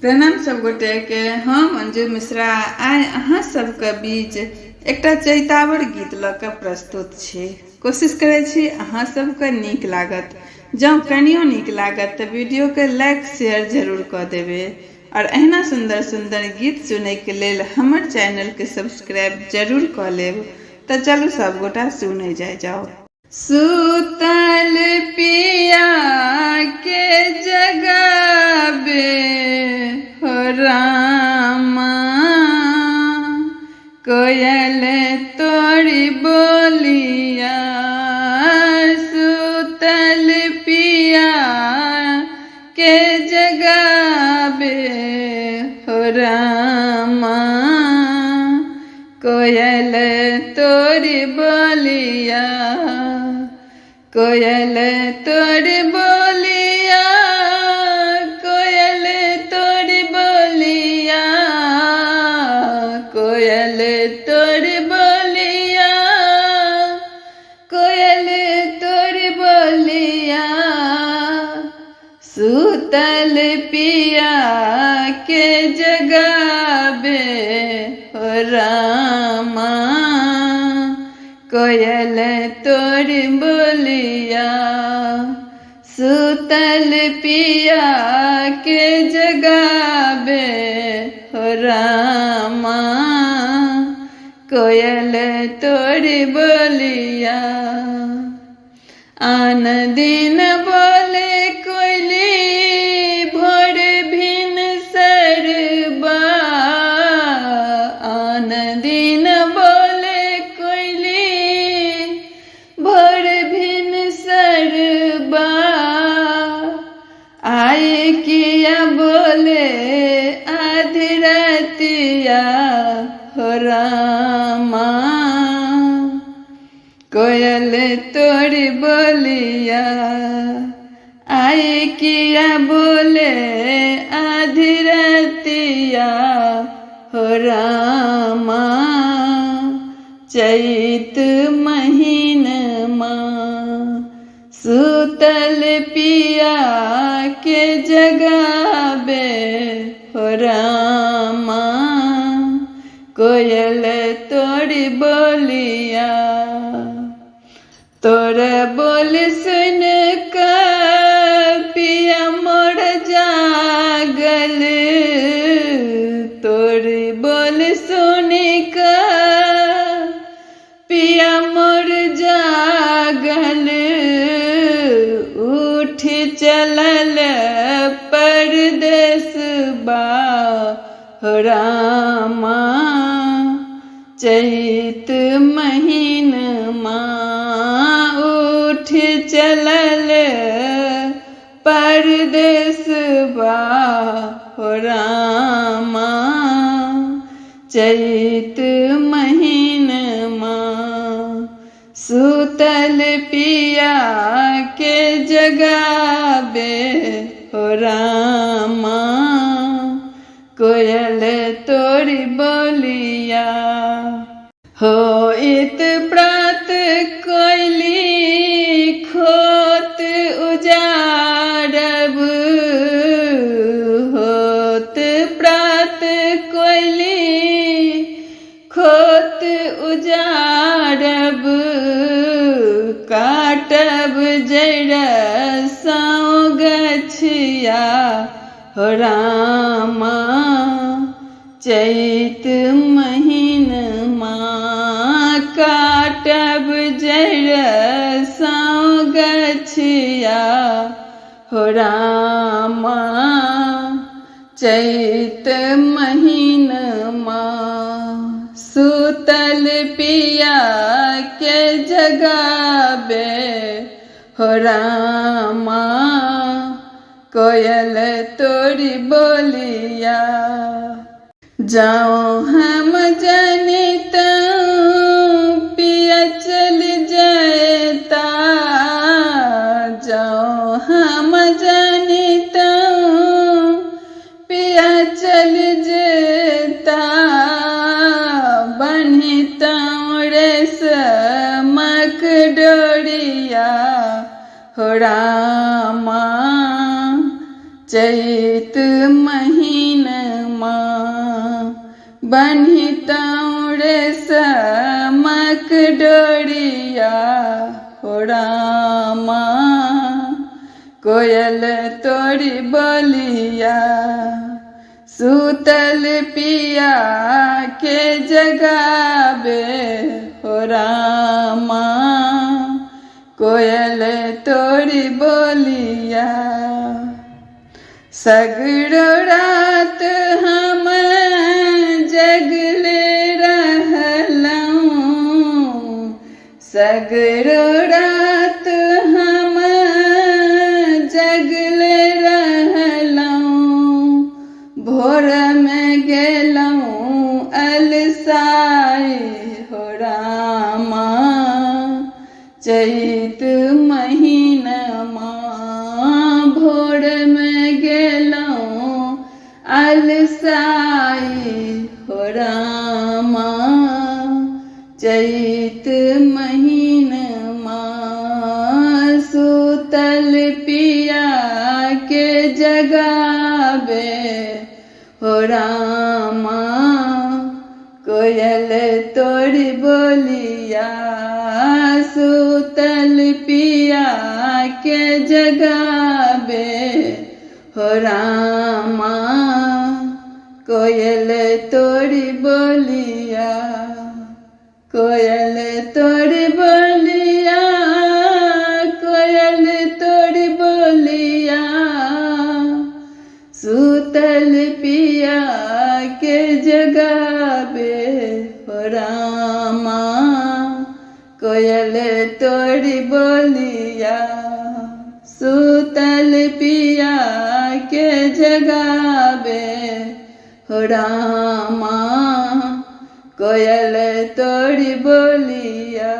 प्रणाम सब गोटे के। हम अंजू मिश्रा आइ अहाँ सबके बीच एकटा चैतावर गीत लऽ कऽ प्रस्तुत छी। कोशिश करै छी अहाँ सबके नीक लागत। जँ कनियो नीक लागत तऽ वीडियो के लाइक शेयर जरूर कऽ देबै और एहना सुंदर सुंदर गीत सुनै के लेल हमर चैनल के सब्सक्राइब जरूर कऽ लेब। तऽ चलू सब गोटा सुनै जाओ। सुतल पिया के जगाबे हो रामा, कोयल तोरी बोलिया। सुतल पिया के जगाबे हो रामा, कोयल तोरी बोलिया। कोयल तोरी बोलिया, कोयल तोरी बोलिया, कोयल तोरी बोलिया, कोयल तोरी बोलिया। सुतल पिया के जगाबे हो रामा, कोयल तोरी बोलिया। सुतल पिया के जगाबे हो रामा, कोयल तोरी बोलिया। आन दिन बोले कोयली भोर भिन सरबा। आन दिन बोले कोयली भोर भिन सरबा। आए किया बोले आधी रातिया हो रामा, कोयल तोरी बोलिया। आए किया बोले आधी रातिया हो रामा, चैत महीनमा। सुतल पिया के जगाबे हो रामा, कोयल तोरी बोलिया। तोर बोल सुन कर पिया मोर जागल। तोर बोल सुन कर पिया मोर जागल। उठ चलल परदेस बा हो रामा, चैत महीनमा। उठ चलल परदेस बा हो रामा, चैत महीनमा। सुतल पिया के जगाबे हो रामा, कोयल तोरी बोलिया। होइत प्रात कोयली खोत उजाड़ब। होत प्रात कोयली खोत उजाड़ब। काटब जड़ सौ गछिया हो रामा, चैत महीनमा। काटब जड़ सौ गछिया हो रामा, चैत महीनमा। सुतल पिया के जगाबे हो रामा, कोयल तोरी बोलिया। जाओ हम जनित पिया चल जाता। जाओ हम जनित पिया चल जाता। बनित रेशमक डोरिया हो रामा, चैत महीना बन्ही तौरे समक डोरिया हो रामा, कोयल तोरी बोलिया सूतल पिया के जगावे हो रामा, कोयल तोरी बोलिया। सगरो रात हम जगले रहलऊं, सगरो रात हम जगले रहलऊं, भोर में गेलऊं अलसाई हो रामा, चैत महीनमा भोर में गेलऊं अलसाई हो रामा, चैत महीनमा सूतल पिया के जगावे हो रामा, कोयल तोरी बोलिया सूतल पिया के जगावे हो रामा, कोयल तोरी बोलिया, कोयल तोरी बोलिया, कोयल तोरी बोलिया सूतल पिया के जगावे हो रामा, कोयल तोरी बोलिया सूतल पिया के जगावे हो रामा, कोयल तोरी बोलिया।